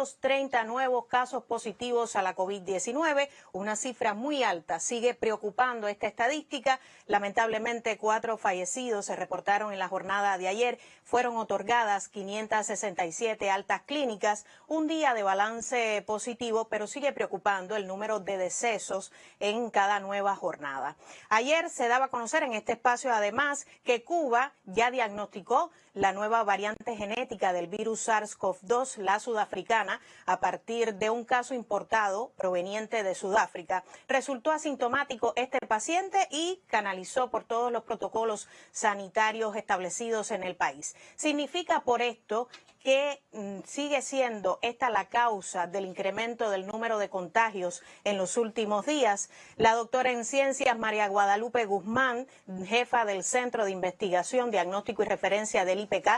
530 nuevos casos positivos a la COVID-19, una cifra muy alta. Sigue preocupando esta estadística. Lamentablemente, 4 fallecidos se reportaron en la jornada de ayer. Fueron otorgadas 567 altas clínicas, un día de balance positivo, pero sigue preocupando el número de decesos en cada nueva jornada. Ayer se daba a conocer en este espacio, además, que Cuba ya diagnosticó la nueva variante genética del virus SARS-CoV-2, la sudafricana, a partir de un caso importado proveniente de Sudáfrica. Resultó asintomático este paciente y canalizó por todos los protocolos sanitarios establecidos en el país. Significa por esto que sigue siendo esta la causa del incremento del número de contagios en los últimos días. La doctora en ciencias María Guadalupe Guzmán, jefa del Centro de Investigación, Diagnóstico y Referencia del IPK,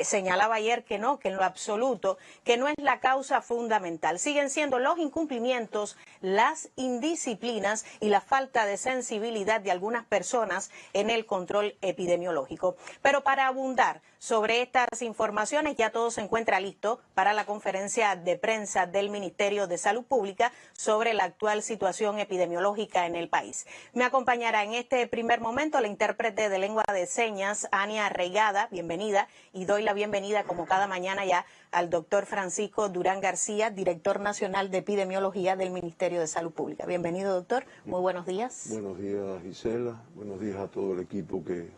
señalaba ayer que no, que en lo absoluto, que no es la causa fundamental. Siguen siendo los incumplimientos, las indisciplinas y la falta de sensibilidad de algunas personas en el control epidemiológico. Pero para abundar sobre estas informaciones, ya todo se encuentra listo para la conferencia de prensa del Ministerio de Salud Pública sobre la actual situación epidemiológica en el país. Me acompañará en este primer momento la intérprete de lengua de señas, Ania Reigada. Bienvenida. Y doy la bienvenida, como cada mañana ya, al doctor Francisco Durán García, director nacional de epidemiología del Ministerio de Salud Pública. Bienvenido, doctor. Muy buenos días. Buenos días, Gisela. Buenos días a todo el equipo que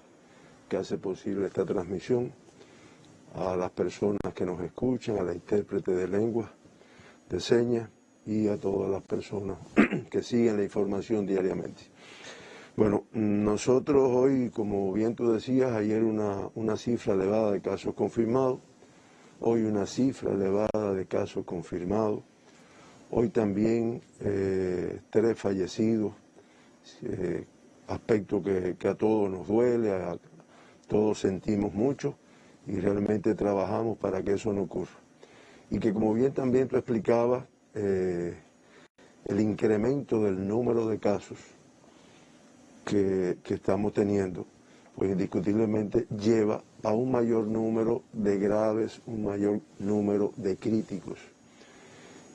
hace posible esta transmisión, a las personas que nos escuchan, a la intérprete de lengua de señas y a todas las personas que siguen la información diariamente. Bueno, nosotros hoy, como bien tú decías, ayer una cifra elevada de casos confirmados, hoy una cifra elevada de casos confirmados, hoy también 3 fallecidos, aspecto que a todos nos duele, a todos sentimos mucho y realmente trabajamos para que eso no ocurra. Y que, como bien también tú explicabas, el incremento del número de casos que estamos teniendo, pues indiscutiblemente lleva a un mayor número de graves, un mayor número de críticos.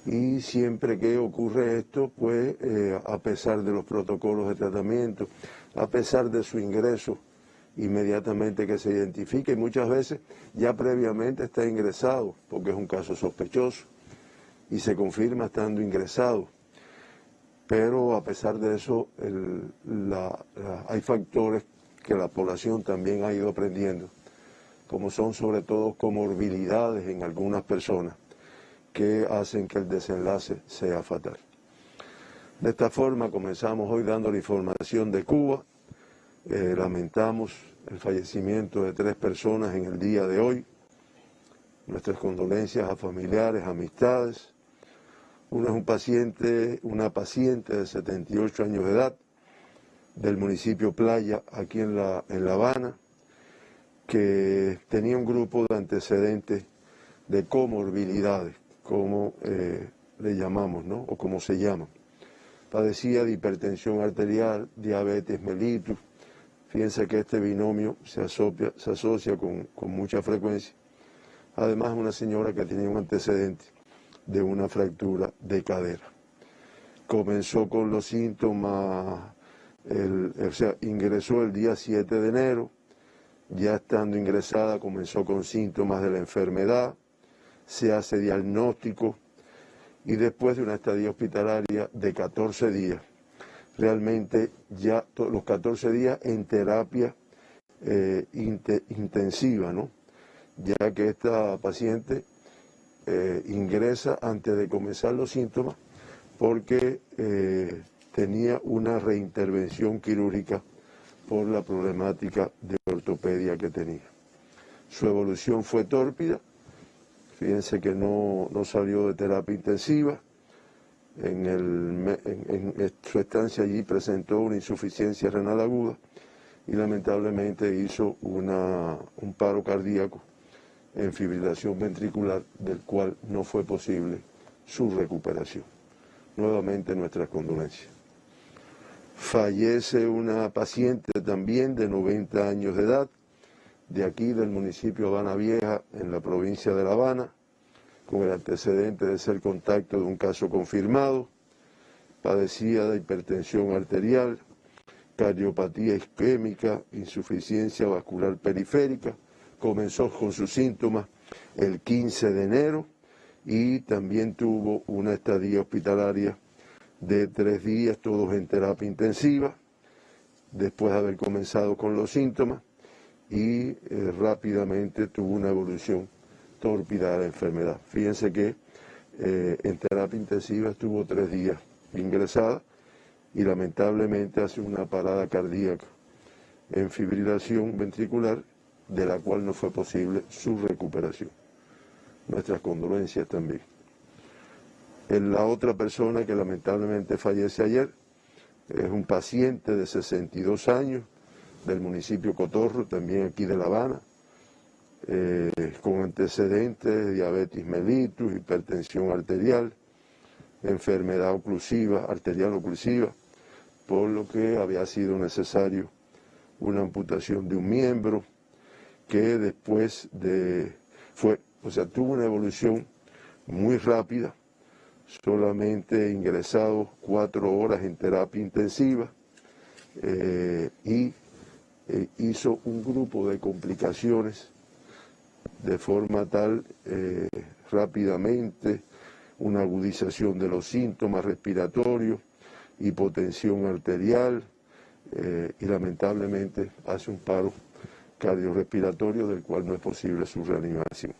Y siempre que ocurre esto, pues a pesar de los protocolos de tratamiento, a pesar de su ingreso inmediatamente que se identifique, y muchas veces ya previamente está ingresado, porque es un caso sospechoso, y se confirma estando ingresado. Pero a pesar de eso, hay factores que la población también ha ido aprendiendo, como son sobre todo comorbilidades en algunas personas, que hacen que el desenlace sea fatal. De esta forma comenzamos hoy dando la información de Cuba. Lamentamos el fallecimiento de 3 personas en el día de hoy. Nuestras condolencias a familiares, amistades. Uno es una paciente de 78 años de edad del municipio Playa, aquí en La Habana, que tenía un grupo de antecedentes de comorbilidades, como le llamamos, ¿no? O como se llama. Padecía de hipertensión arterial, diabetes mellitus. Fíjense que este binomio se asocia con mucha frecuencia. Además, una señora que tenía un antecedente de una fractura de cadera. Comenzó con los síntomas, ingresó el día 7 de enero, ya estando ingresada comenzó con síntomas de la enfermedad, se hace diagnóstico y después de una estadía hospitalaria de 14 días, realmente ya los 14 días en terapia intensiva, ¿no? Ya que esta paciente ingresa antes de comenzar los síntomas porque tenía una reintervención quirúrgica por la problemática de ortopedia que tenía. Su evolución fue tórpida, fíjense que no salió de terapia intensiva, en su estancia allí presentó una insuficiencia renal aguda y lamentablemente hizo un paro cardíaco en fibrilación ventricular, del cual no fue posible su recuperación. Nuevamente nuestras condolencias. Fallece una paciente también de 90 años de edad, de aquí del municipio de Habana Vieja, en la provincia de La Habana, con el antecedente de ser contacto de un caso confirmado, padecía de hipertensión arterial, cardiopatía isquémica, insuficiencia vascular periférica, comenzó con sus síntomas el 15 de enero y también tuvo una estadía hospitalaria de 3 días, todos en terapia intensiva, después de haber comenzado con los síntomas y rápidamente tuvo una evolución tórpida de la enfermedad. Fíjense que en terapia intensiva estuvo 3 días ingresada y lamentablemente hace una parada cardíaca en fibrilación ventricular, de la cual no fue posible su recuperación. Nuestras condolencias también. La otra persona que lamentablemente fallece ayer es un paciente de 62 años del municipio Cotorro, también aquí de La Habana, con antecedentes de diabetes mellitus, hipertensión arterial, enfermedad oclusiva, arterial oclusiva, por lo que había sido necesario una amputación de un miembro, que después tuvo una evolución muy rápida, solamente ingresado 4 horas en terapia intensiva y hizo un grupo de complicaciones de forma tal rápidamente, una agudización de los síntomas respiratorios, hipotensión arterial y lamentablemente hace un paro cardiorrespiratorio del cual no es posible su reanimación.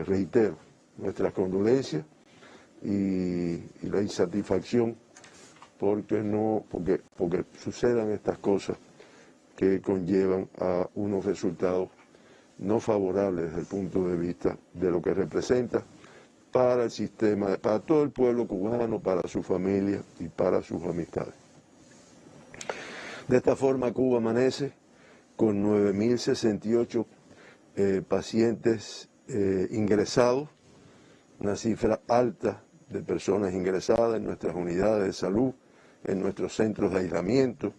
Reitero nuestras condolencias y la insatisfacción porque sucedan estas cosas que conllevan a unos resultados no favorables desde el punto de vista de lo que representa para el sistema, para todo el pueblo cubano, para su familia y para sus amistades. De esta forma Cuba amanece con 9.068 pacientes ingresados, una cifra alta de personas ingresadas en nuestras unidades de salud, en nuestros centros de aislamiento,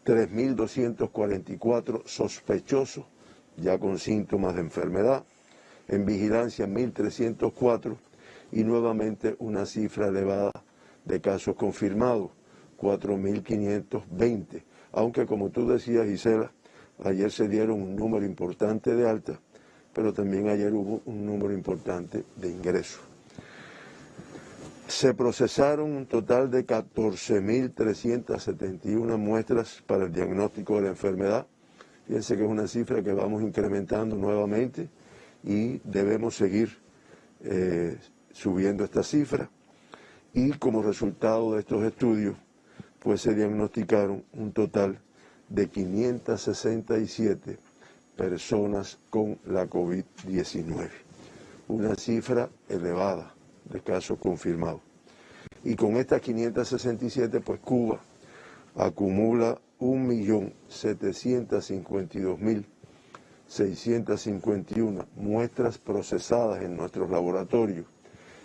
3.244 sospechosos ya con síntomas de enfermedad, en vigilancia 1.304 y nuevamente una cifra elevada de casos confirmados, 4.520, aunque como tú decías, Gisela, ayer se dieron un número importante de altas, pero también ayer hubo un número importante de ingresos. Se procesaron un total de 14.371 muestras para el diagnóstico de la enfermedad. Fíjense que es una cifra que vamos incrementando nuevamente y debemos seguir subiendo esta cifra. Y como resultado de estos estudios, pues se diagnosticaron un total de 567 personas con la COVID-19. Una cifra elevada de casos confirmados. Y con estas 567, pues Cuba acumula 1.752.651 muestras procesadas en nuestros laboratorios,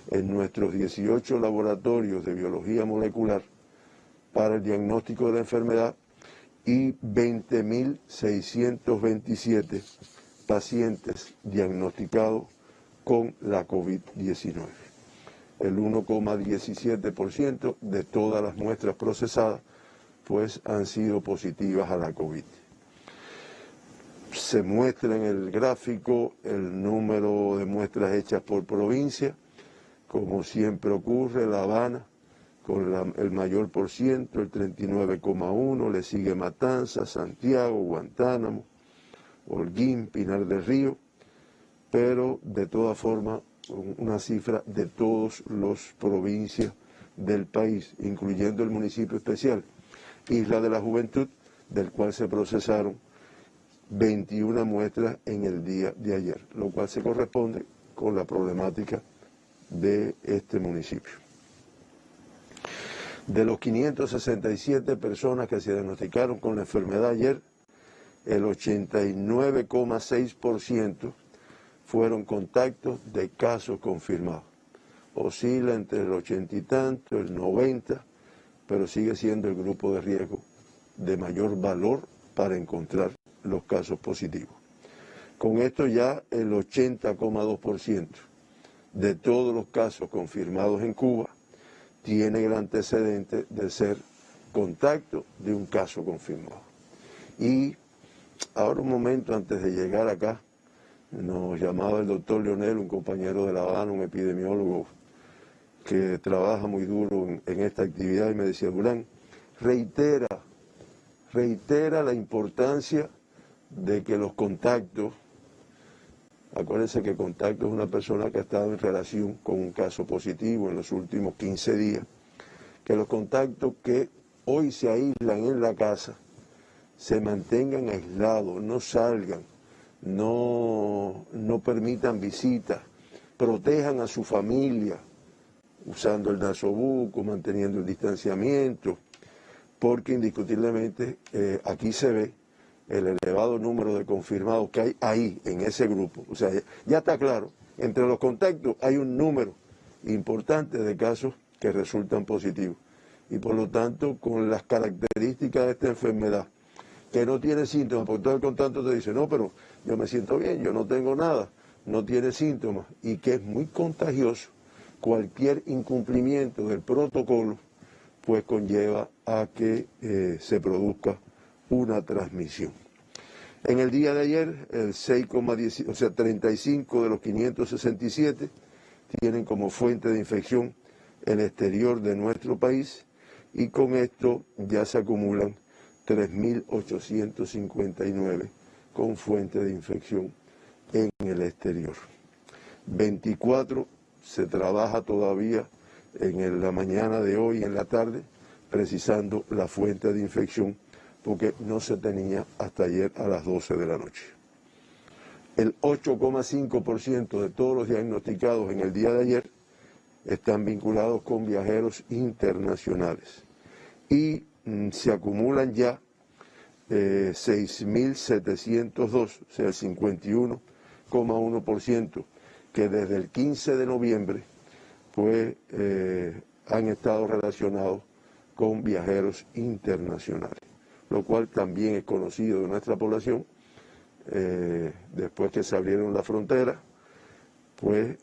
en nuestros 18 laboratorios de biología molecular para el diagnóstico de la enfermedad y 20.627 pacientes diagnosticados con la COVID-19. El 1,17% de todas las muestras procesadas pues han sido positivas a la COVID. Se muestra en el gráfico el número de muestras hechas por provincia, como siempre ocurre, La Habana con el mayor por ciento, el 39,1%, le sigue Matanzas, Santiago, Guantánamo, Holguín, Pinar del Río, pero de todas formas una cifra de todas las provincias del país, incluyendo el municipio especial, Isla de la Juventud, del cual se procesaron 21 muestras en el día de ayer, lo cual se corresponde con la problemática de este municipio. De los 567 personas que se diagnosticaron con la enfermedad ayer, el 89,6% fueron contactos de casos confirmados. Oscila entre el 80 y tanto, el 90, pero sigue siendo el grupo de riesgo de mayor valor para encontrar los casos positivos. Con esto ya el 80,2% de todos los casos confirmados en Cuba tienen el antecedente de ser contacto de un caso confirmado. Y ahora un momento antes de llegar acá, nos llamaba el doctor Leonel, un compañero de La Habana, un epidemiólogo que trabaja muy duro en esta actividad, y me decía: Durán, reitera la importancia de que los contactos, acuérdense que contacto es una persona que ha estado en relación con un caso positivo en los últimos 15 días, que los contactos que hoy se aíslan en la casa se mantengan aislados, no salgan, no permitan visitas, protejan a su familia usando el nasobuco, manteniendo el distanciamiento, porque indiscutiblemente aquí se ve el elevado número de confirmados que hay ahí, en ese grupo. O sea, ya está claro, entre los contactos hay un número importante de casos que resultan positivos. Y por lo tanto, con las características de esta enfermedad, que no tiene síntomas, porque todo el contacto te dice: no, pero yo me siento bien, yo no tengo nada, no tiene síntomas, y que es muy contagioso, cualquier incumplimiento del protocolo pues conlleva a que se produzca una transmisión. En el día de ayer, el 6,10, o sea, 35 de los 567 tienen como fuente de infección el exterior de nuestro país, y con esto ya se acumulan 3.859 con fuente de infección en el exterior. 24 se trabaja todavía en la mañana de hoy, en la tarde, precisando la fuente de infección, porque no se tenía hasta ayer a las 12 de la noche. El 8,5% de todos los diagnosticados en el día de ayer están vinculados con viajeros internacionales, y se acumulan ya 6.702, o sea, el 51,1%, que desde el 15 de noviembre pues han estado relacionados con viajeros internacionales, lo cual también es conocido de nuestra población. Después que se abrieron las fronteras, pues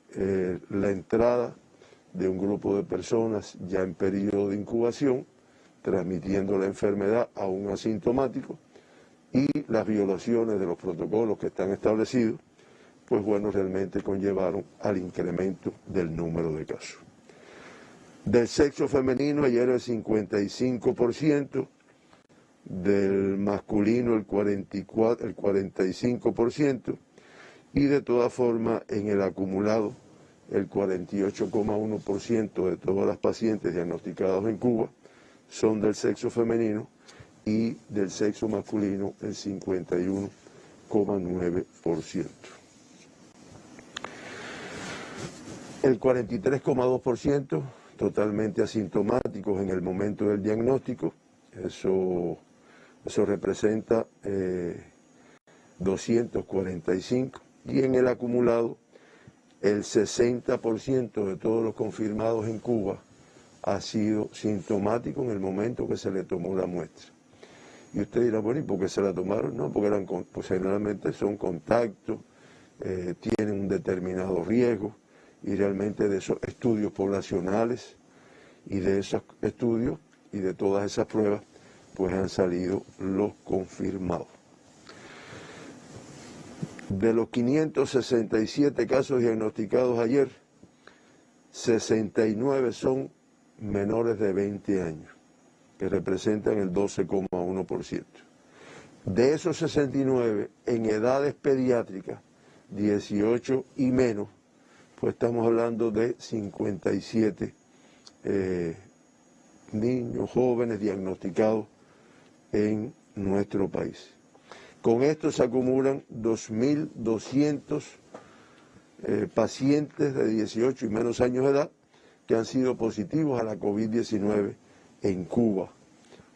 la entrada de un grupo de personas ya en periodo de incubación, transmitiendo la enfermedad a un asintomático, y las violaciones de los protocolos que están establecidos, pues bueno, realmente conllevaron al incremento del número de casos. Del sexo femenino ayer el 55%, del masculino el 45%, y de todas formas en el acumulado el 48,1% de todas las pacientes diagnosticadas en Cuba son del sexo femenino, y del sexo masculino el 51,9%. El 43,2% totalmente asintomáticos en el momento del diagnóstico. Eso representa 245, y en el acumulado el 60% de todos los confirmados en Cuba ha sido sintomático en el momento que se le tomó la muestra. Y usted dirá: bueno, ¿y por qué se la tomaron? No, porque pues generalmente son contactos, tienen un determinado riesgo, y realmente de esos estudios poblacionales y de esos estudios y de todas esas pruebas pues han salido los confirmados. De los 567 casos diagnosticados ayer, 69 son menores de 20 años, que representan el 12,1%. De esos 69, en edades pediátricas, 18 y menos, pues estamos hablando de 57 niños, jóvenes diagnosticados en nuestro país. Con esto se acumulan 2.200 pacientes de 18 y menos años de edad que han sido positivos a la COVID-19 en Cuba.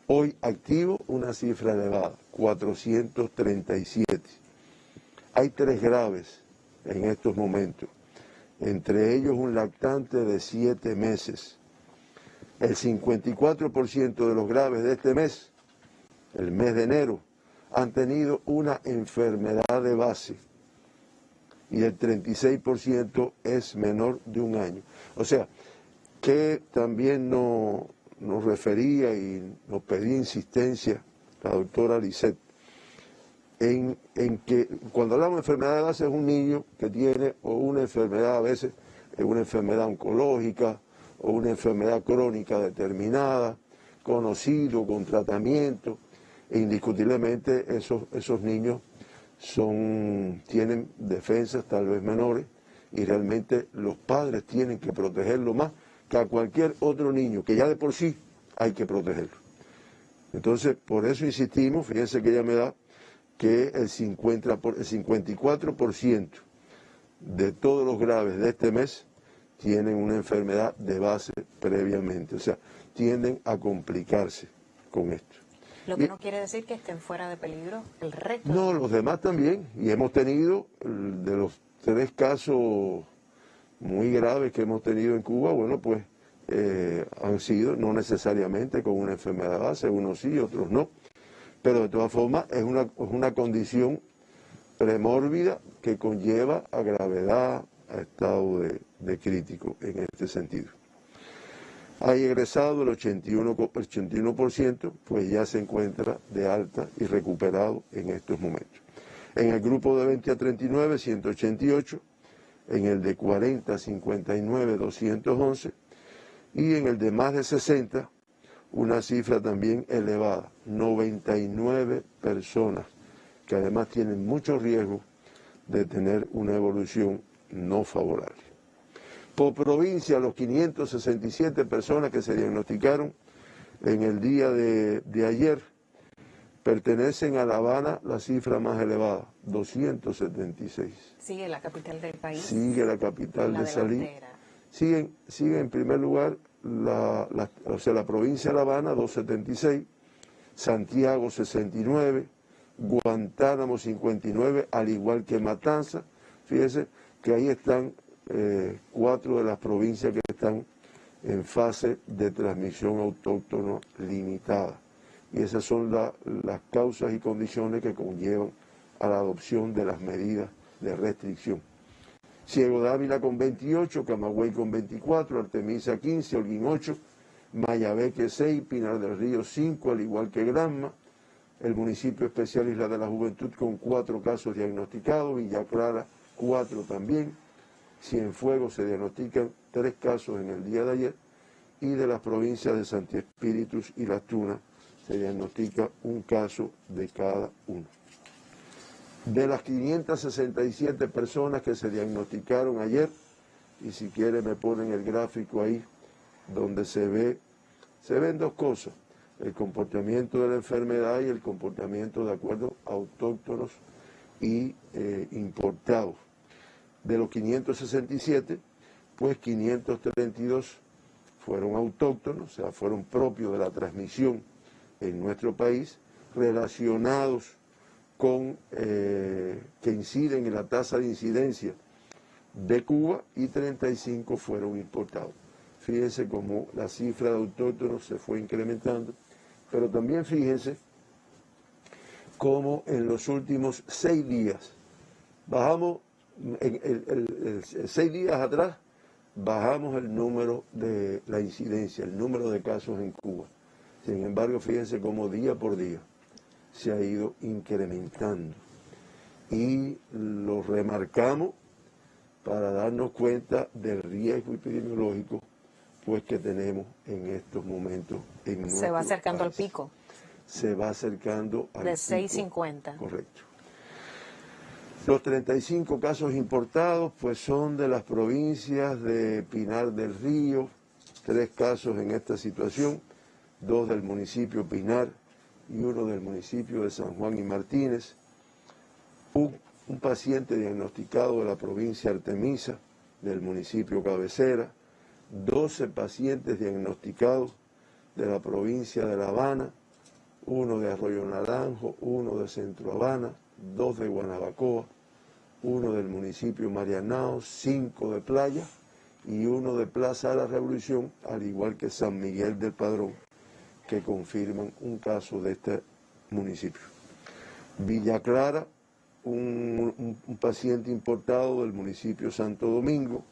Hoy activo una cifra elevada, 437. Hay 3 graves en estos momentos, entre ellos un lactante de 7 meses. El 54% de los graves de este mes, el mes de enero, han tenido una enfermedad de base, y el 36% es menor de 1 año. O sea, que también nos refería y nos pedía insistencia la doctora Lisset en que cuando hablamos de enfermedad de base es un niño que tiene o una enfermedad, a veces es una enfermedad oncológica o una enfermedad crónica determinada, conocido, con tratamiento, e indiscutiblemente esos niños tienen defensas tal vez menores y realmente los padres tienen que protegerlo más que a cualquier otro niño, que ya de por sí hay que protegerlo. Entonces, por eso insistimos, fíjense que ella me da que el 54% de todos los graves de este mes tienen una enfermedad de base previamente, o sea, tienden a complicarse con esto. Lo que no quiere decir que estén fuera de peligro el resto. No, los demás también, y hemos tenido, de los 3 casos muy graves que hemos tenido en Cuba, bueno, pues han sido no necesariamente con una enfermedad de base, unos sí, otros no, pero de todas formas es una condición premórbida que conlleva a gravedad, a estado de crítico en este sentido. Hay egresado el 81%, pues ya se encuentra de alta y recuperado en estos momentos. En el grupo de 20 a 39, 188, en el de 40 a 59, 211, y en el de más de 60, una cifra también elevada, 99 personas, que además tienen mucho riesgo de tener una evolución no favorable. Por provincia, los 567 personas que se diagnosticaron en el día de ayer pertenecen a La Habana, la cifra más elevada, 276. Sigue la capital del país. Sigue la capital de Salí. Sigue en primer lugar la provincia de La Habana, 276, Santiago 69, Guantánamo 59, al igual que Matanzas. Fíjese que ahí están 4 de las provincias que están en fase de transmisión autóctona limitada. Y esas son las causas y condiciones que conllevan a la adopción de las medidas de restricción. Ciego de Ávila con 28, Camagüey con 24, Artemisa 15, Holguín 8, Mayabeque 6, Pinar del Río 5, al igual que Granma, el municipio especial Isla de la Juventud con 4 casos diagnosticados, Villa Clara 4 también, Cienfuegos se diagnostican 3 casos en el día de ayer, y de las provincias de Santi Espíritus y Las Tunas se diagnostica 1 caso de cada uno. De las 567 personas que se diagnosticaron ayer, y si quiere me ponen el gráfico ahí, donde se ven 2 cosas, el comportamiento de la enfermedad y el comportamiento de acuerdo autóctonos y importados. De los 567, pues 532 fueron autóctonos, o sea, fueron propios de la transmisión en nuestro país, relacionados con que inciden en la tasa de incidencia de Cuba, y 35 fueron importados. Fíjense cómo la cifra de autóctonos se fue incrementando, pero también fíjense cómo en los últimos 6 días bajamos, 6 días atrás bajamos el número de la incidencia, el número de casos en Cuba. Sin embargo, fíjense cómo día por día se ha ido incrementando, y lo remarcamos para darnos cuenta del riesgo epidemiológico pues que tenemos en estos momentos en nuestro Se va acercando país. al pico. Se va acercando al pico. De 650. Correcto. Los 35 casos importados pues son de las provincias de Pinar del Río, 3 casos en esta situación, 2 del municipio Pinar y 1 del municipio de San Juan y Martínez, un paciente diagnosticado de la provincia Artemisa, del municipio Cabecera, 12 pacientes diagnosticados de la provincia de La Habana, 1 de Arroyo Naranjo, 1 de Centro Habana, 2 de Guanabacoa, 1 del municipio Marianao, 5 de Playa y 1 de Plaza de la Revolución, al igual que San Miguel del Padrón, que confirman un caso de este municipio. Villa Clara un paciente importado del municipio Santo Domingo.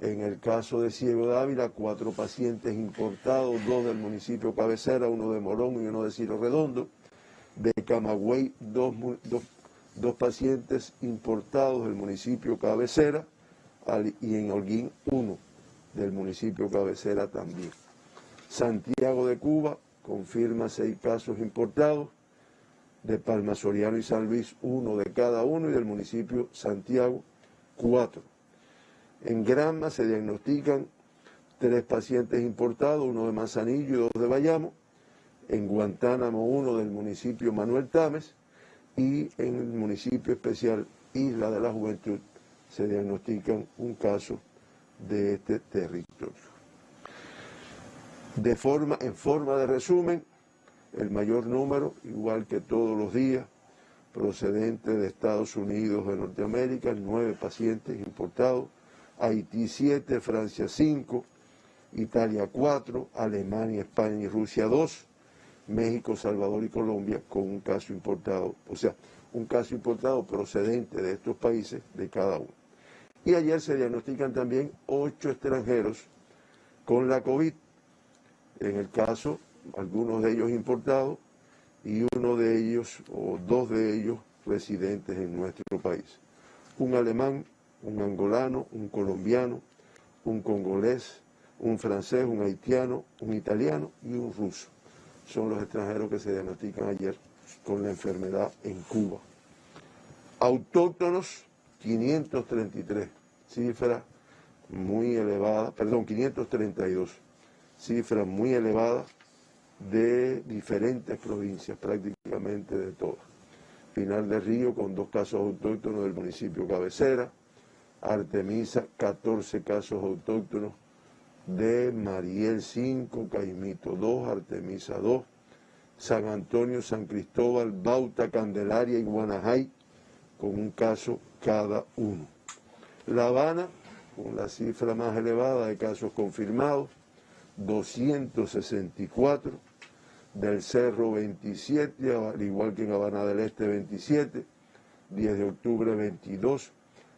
En el caso de Ciego de Ávila, 4 pacientes importados, 2 del municipio Cabecera, 1 de Morón y 1 de Ciro Redondo. De Camagüey, 2 pacientes importados del municipio Cabecera, y en Holguín 1 del municipio Cabecera también. Santiago de Cuba confirma 6 casos importados, de Palma Soriano y San Luis 1 de cada uno, y del municipio Santiago 4. En Granma se diagnostican 3 pacientes importados, 1 de Manzanillo y 2 de Bayamo. En Guantánamo 1 del municipio Manuel Tames, y en el municipio especial Isla de la Juventud se diagnostican un caso de este territorio. En forma de resumen, el mayor número, igual que todos los días, procedente de Estados Unidos de Norteamérica, 9 pacientes importados, Haití 7, Francia 5, Italia 4, Alemania, España y Rusia 2, México, Salvador y Colombia con un caso importado, o sea, un caso importado procedente de estos países de cada uno. Y ayer se diagnostican también 8 extranjeros con la COVID, en el caso, algunos de ellos importados y uno de ellos o 2 de ellos residentes en nuestro país. Un alemán, un angolano, un colombiano, un congolés, un francés, un haitiano, un italiano y un ruso. Son los extranjeros que se diagnostican ayer con la enfermedad en Cuba. Autóctonos, 533, cifra muy elevada, 532, cifra muy elevada de diferentes provincias, prácticamente de todas. Pinar del Río con 2 casos autóctonos del municipio Cabecera, Artemisa 14 casos autóctonos de Mariel 5, Caimito 2, Artemisa 2, San Antonio, San Cristóbal, Bauta, Candelaria y Guanajay con un caso cada uno. La Habana, con la cifra más elevada de casos confirmados, 264, del Cerro 27, al igual que en Habana del Este 27, 10 de octubre 22,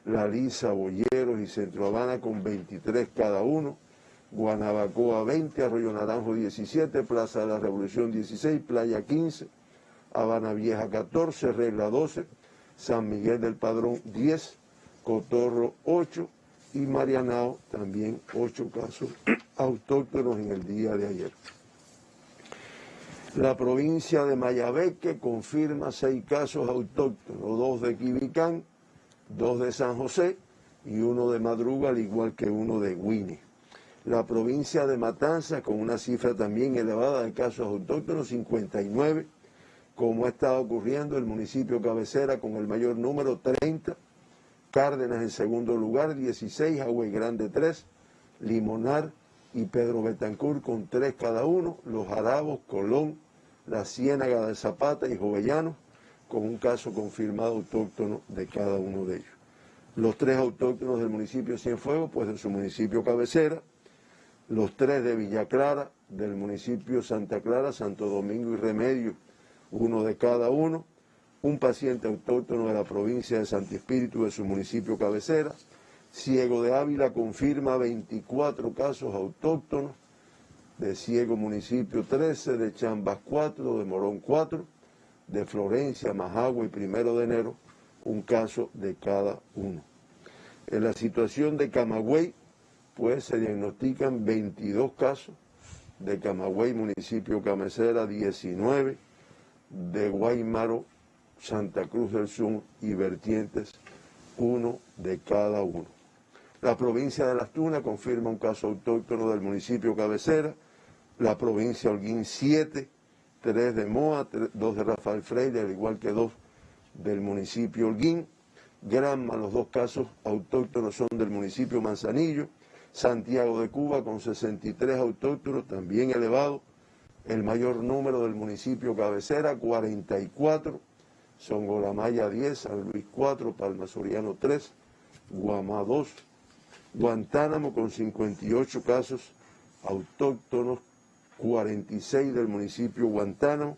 La Lisa, Boyeros y Centro Habana con 23 cada uno, Guanabacoa 20, Arroyo Naranjo 17, Plaza de la Revolución 16, Playa 15, Habana Vieja 14, Regla 12, San Miguel del Padrón 10, Cotorro 8 y Marianao también 8 casos autóctonos en el día de ayer. La provincia de Mayabeque confirma 6 casos autóctonos, 2 de Quibicán, 2 de San José y 1 de Madruga, al igual que 1 de Guine. La provincia de Matanzas con una cifra también elevada de casos autóctonos, 59, como ha estado ocurriendo el municipio Cabecera con el mayor número, 30, Cárdenas en segundo lugar, 16, Agüey Grande 3, Limonar y Pedro Betancur con 3 cada uno, Los Jarabos, Colón, La Ciénaga de Zapata y Jovellanos con un caso confirmado autóctono de cada uno de ellos. Los 3 autóctonos del municipio Cienfuegos, pues de su municipio Cabecera, los 3 de Villa Clara, del municipio Santa Clara, Santo Domingo y Remedio, 1 de cada uno, un paciente autóctono de la provincia de Santi Espíritu de su municipio Cabecera. Ciego de Ávila confirma 24 casos autóctonos, de Ciego municipio 13, de Chambas 4, de Morón 4, de Florencia, Majagua y 1 de enero, un caso de cada uno. En la situación de Camagüey, pues se diagnostican 22 casos, de Camagüey, municipio Cabecera 19, de Guaymaro, Santa Cruz del Sur y Vertientes, 1 de cada uno. La provincia de Las Tunas confirma un caso autóctono del municipio Cabecera, la provincia de Holguín 7, 3 de Moa, 2 de Rafael Freire, al igual que 2 del municipio Holguín. Granma, los 2 casos autóctonos son del municipio Manzanillo. Santiago de Cuba con 63 autóctonos, también elevado. El mayor número del municipio Cabecera, 44. Songolamaya 10, San Luis 4, Palma Soriano 3, Guamá 2. Guantánamo con 58 casos autóctonos, 46 del municipio Guantánamo.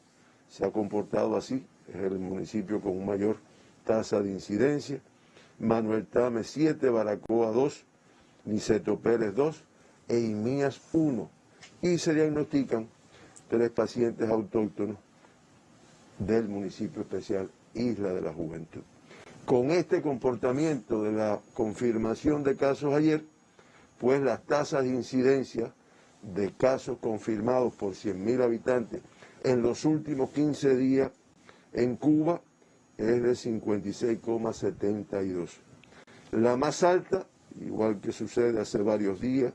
Se ha comportado así, es el municipio con un mayor tasa de incidencia, Manuel Tame 7, Baracoa 2, Niceto Pérez 2 e Imías 1. Y se diagnostican 3 pacientes autóctonos del municipio especial Isla de la Juventud. Con este comportamiento de la confirmación de casos ayer, pues las tasas de incidencia de casos confirmados por 100.000 habitantes en los últimos 15 días en Cuba es de 56,72. La más alta, igual que sucede hace varios días,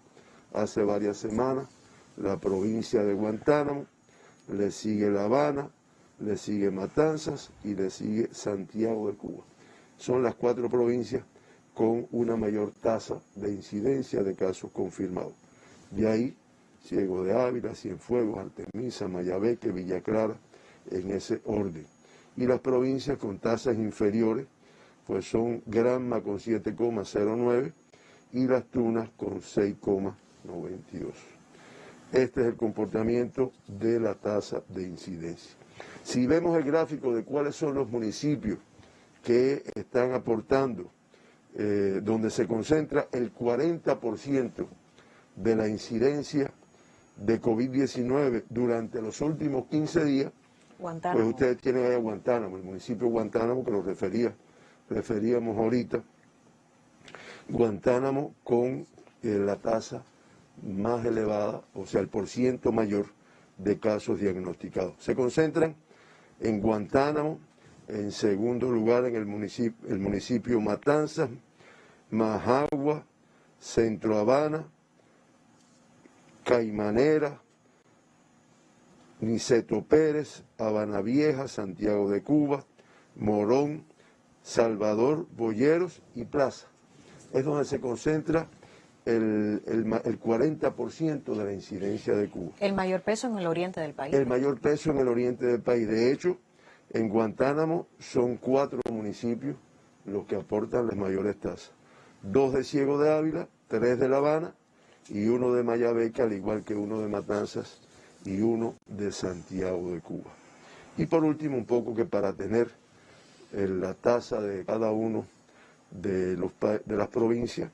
hace varias semanas, la provincia de Guantánamo, le sigue La Habana, le sigue Matanzas y le sigue Santiago de Cuba. Son las 4 provincias con una mayor tasa de incidencia de casos confirmados. De ahí, Ciego de Ávila, Cienfuegos, Artemisa, Mayabeque, Villa Clara, en ese orden. Y las provincias con tasas inferiores, pues son Granma con 7,09 y Las Tunas con 6,92. Este es el comportamiento de la tasa de incidencia. Si vemos el gráfico de cuáles son los municipios que están aportando, donde se concentra el 40% de la incidencia de COVID-19 durante los últimos 15 días, Guantánamo. Pues ustedes tienen ahí a Guantánamo, el municipio de Guantánamo, que lo referíamos ahorita. Guantánamo con la tasa más elevada, o sea, el porciento mayor de casos diagnosticados. Se concentran en Guantánamo, en segundo lugar en el municipio Matanzas, Majagua, Centro Habana, Caimanera, Niceto Pérez, Habana Vieja, Santiago de Cuba, Morón, Salvador, Boyeros y Plaza. Es donde se concentra el 40% de la incidencia de Cuba. El mayor peso en el oriente del país. El mayor peso en el oriente del país. De hecho, en Guantánamo son 4 municipios los que aportan las mayores tasas. 2 de Ciego de Ávila, 3 de La Habana y 1 de Mayabeque, al igual que 1 de Matanzas y 1 de Santiago de Cuba. Y por último, un poco que para tener la tasa de cada uno de las provincias,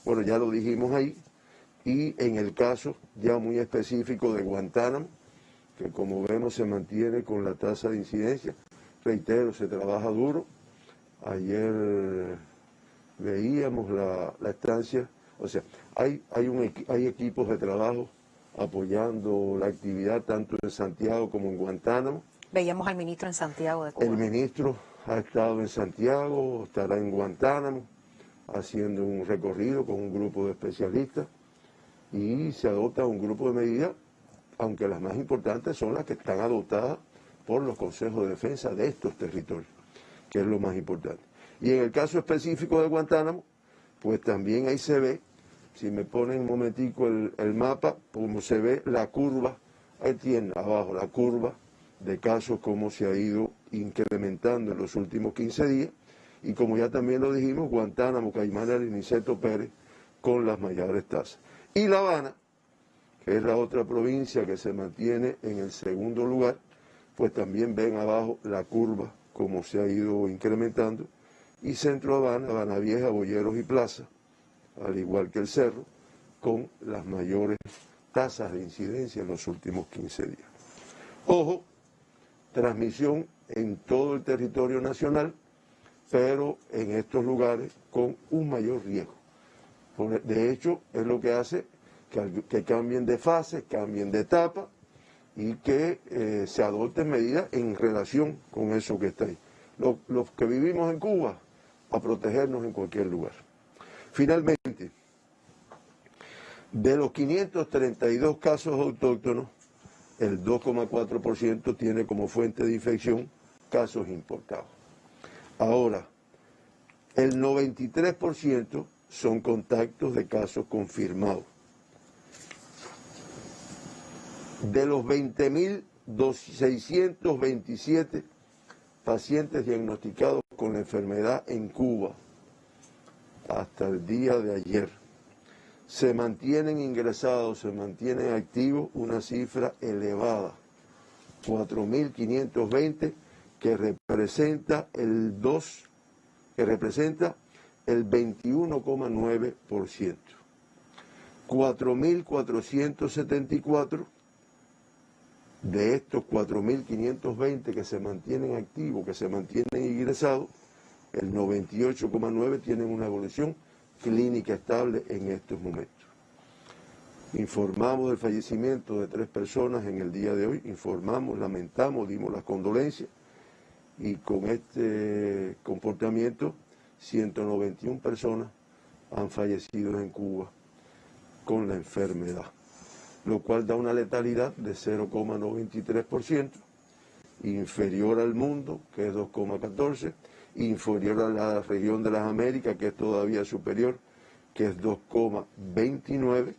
bueno, ya lo dijimos ahí, y en el caso ya muy específico de Guantánamo, que como vemos se mantiene con la tasa de incidencia, reitero, se trabaja duro. Ayer veíamos la estancia, o sea, hay equipos de trabajo apoyando la actividad tanto en Santiago como en Guantánamo. Veíamos al ministro en Santiago de Cuba. El ministro ha estado en Santiago, estará en Guantánamo, haciendo un recorrido con un grupo de especialistas y se adopta un grupo de medidas, aunque las más importantes son las que están adoptadas por los consejos de defensa de estos territorios, que es lo más importante. Y en el caso específico de Guantánamo, pues también ahí se ve, si me ponen un momentico el mapa, como se ve la curva, ahí tiene abajo la curva de casos, cómo se ha ido incrementando en los últimos 15 días, y como ya también lo dijimos, Guantánamo, Caimanera y Niceto Pérez con las mayores tasas. Y La Habana, que es la otra provincia que se mantiene en el segundo lugar, pues también ven abajo la curva, cómo se ha ido incrementando, y Centro Habana, Habana Vieja, Boyeros y Plaza, al igual que el Cerro, con las mayores tasas de incidencia en los últimos 15 días. Ojo, transmisión en todo el territorio nacional, pero en estos lugares con un mayor riesgo. De hecho, es lo que hace que cambien de fase, cambien de etapa y que se adopten medidas en relación con eso que está ahí. Los que vivimos en Cuba, a protegernos en cualquier lugar. Finalmente, de los 532 casos autóctonos, el 2,4% tiene como fuente de infección casos importados. Ahora, el 93% son contactos de casos confirmados. De los 20.627 pacientes diagnosticados con la enfermedad en Cuba hasta el día de ayer, se mantienen ingresados, se mantienen activos una cifra elevada, 4.520, que representa el 2 que representa el 21,9%. 4.474 de estos 4.520 que se mantienen activos, que se mantienen ingresados, el 98,9 tienen una evolución clínica estable en estos momentos. Informamos del fallecimiento de 3 personas en el día de hoy, informamos, lamentamos, dimos las condolencias, y con este comportamiento 191 personas han fallecido en Cuba con la enfermedad, lo cual da una letalidad de 0,93%, inferior al mundo, que es 2,14%, inferior a la región de las Américas, que es todavía superior, que es 2,29%,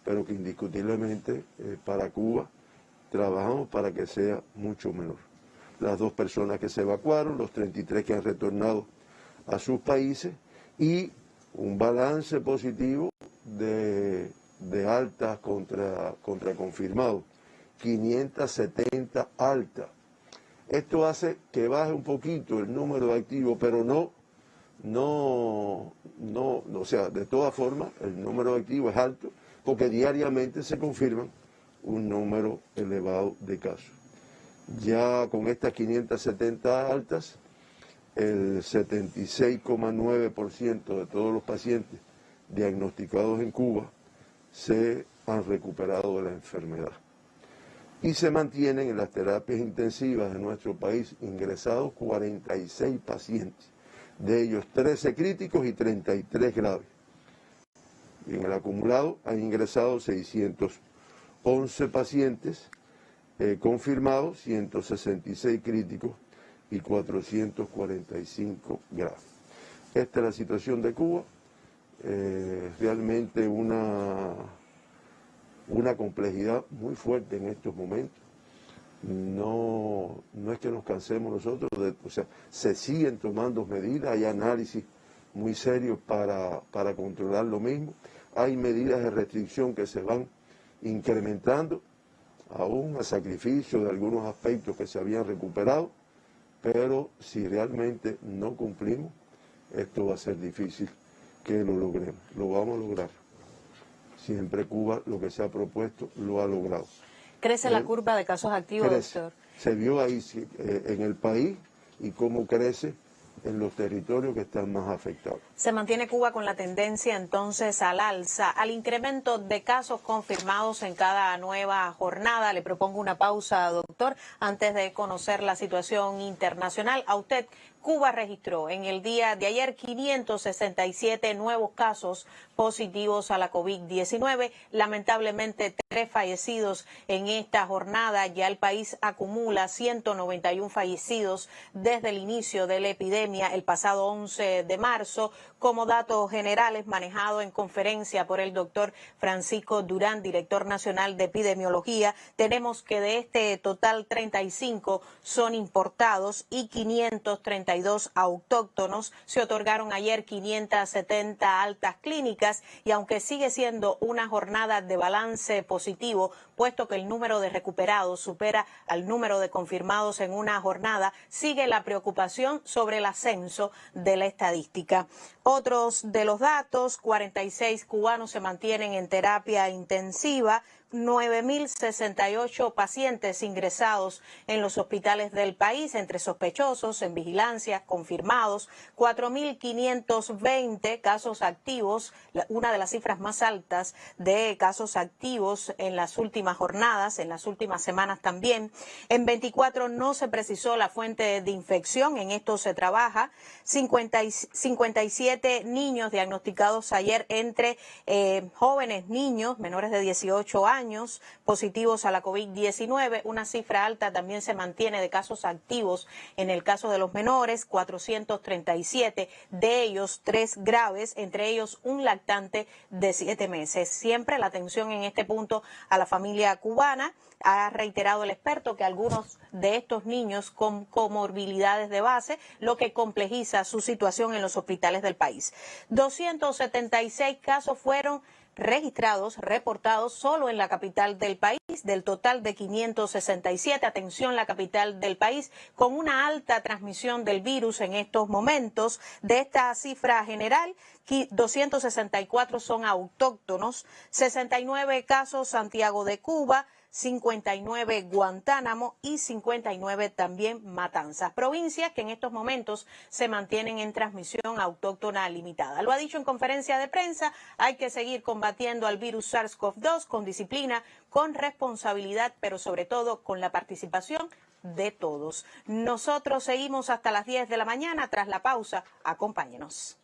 pero que indiscutiblemente para Cuba trabajamos para que sea mucho menor. Las 2 personas que se evacuaron, los 33 que han retornado a sus países y un balance positivo de altas contra confirmados, 570 altas. Esto hace que baje un poquito el número de activos, pero o sea, de todas formas el número de activos es alto porque diariamente se confirman un número elevado de casos. Ya con estas 570 altas, el 76,9% de todos los pacientes diagnosticados en Cuba se han recuperado de la enfermedad. Y se mantienen en las terapias intensivas de nuestro país ingresados 46 pacientes, de ellos 13 críticos y 33 graves. Y en el acumulado han ingresado 611 pacientes confirmados, 166 críticos y 445 graves. Esta es la situación de Cuba, realmente una complejidad muy fuerte en estos momentos. No es que nos cansemos nosotros, o sea, se siguen tomando medidas, hay análisis muy serios para controlar lo mismo, hay medidas de restricción que se van incrementando, aún a sacrificio de algunos aspectos que se habían recuperado, pero si realmente no cumplimos, esto va a ser difícil que lo logremos. Lo vamos a lograr. Siempre Cuba lo que se ha propuesto lo ha logrado. ¿Crece la curva de casos activos, doctor? Se vio ahí en el país y cómo crece en los territorios que están más afectados. ¿Se mantiene Cuba con la tendencia entonces al alza, al incremento de casos confirmados en cada nueva jornada? Le propongo una pausa, doctor, antes de conocer la situación internacional. A usted, Cuba registró en el día de ayer 567 nuevos casos positivos a la COVID-19. Lamentablemente, 3 fallecidos en esta jornada. Ya el país acumula 191 fallecidos desde el inicio de la epidemia el pasado 11 de marzo. Como datos generales manejados en conferencia por el doctor Francisco Durán, director nacional de epidemiología, tenemos que de este total 35 son importados y 532 autóctonos. Se otorgaron ayer 570 altas clínicas y aunque sigue siendo una jornada de balance positivo, puesto que el número de recuperados supera al número de confirmados en una jornada, sigue la preocupación sobre el ascenso de la estadística. Otros de los datos, 46 cubanos se mantienen en terapia intensiva, 9.068 pacientes ingresados en los hospitales del país, entre sospechosos, en vigilancia, confirmados, 4.520 casos activos, una de las cifras más altas de casos activos en las últimas jornadas, en las últimas semanas también. En 24 no se precisó la fuente de infección, en esto se trabaja. 57 niños diagnosticados ayer entre jóvenes niños menores de 18 años positivos a la COVID-19. Una cifra alta también se mantiene de casos activos en el caso de los menores, 437, de ellos 3 graves, entre ellos un lactante de 7 meses. Siempre la atención en este punto a la familia cubana. Ha reiterado el experto que algunos de estos niños con comorbilidades de base, lo que complejiza su situación en los hospitales del país. 276 casos fueron registrados, reportados solo en la capital del país, del total de 567, atención, la capital del país, con una alta transmisión del virus en estos momentos. De esta cifra general, 264 son autóctonos, 69 casos Santiago de Cuba, 59 Guantánamo y 59 también Matanzas, provincias que en estos momentos se mantienen en transmisión autóctona limitada. Lo ha dicho en conferencia de prensa, hay que seguir combatiendo al virus SARS-CoV-2 con disciplina, con responsabilidad, pero sobre todo con la participación de todos. Nosotros seguimos hasta las 10 de la mañana. Tras la pausa, acompáñenos.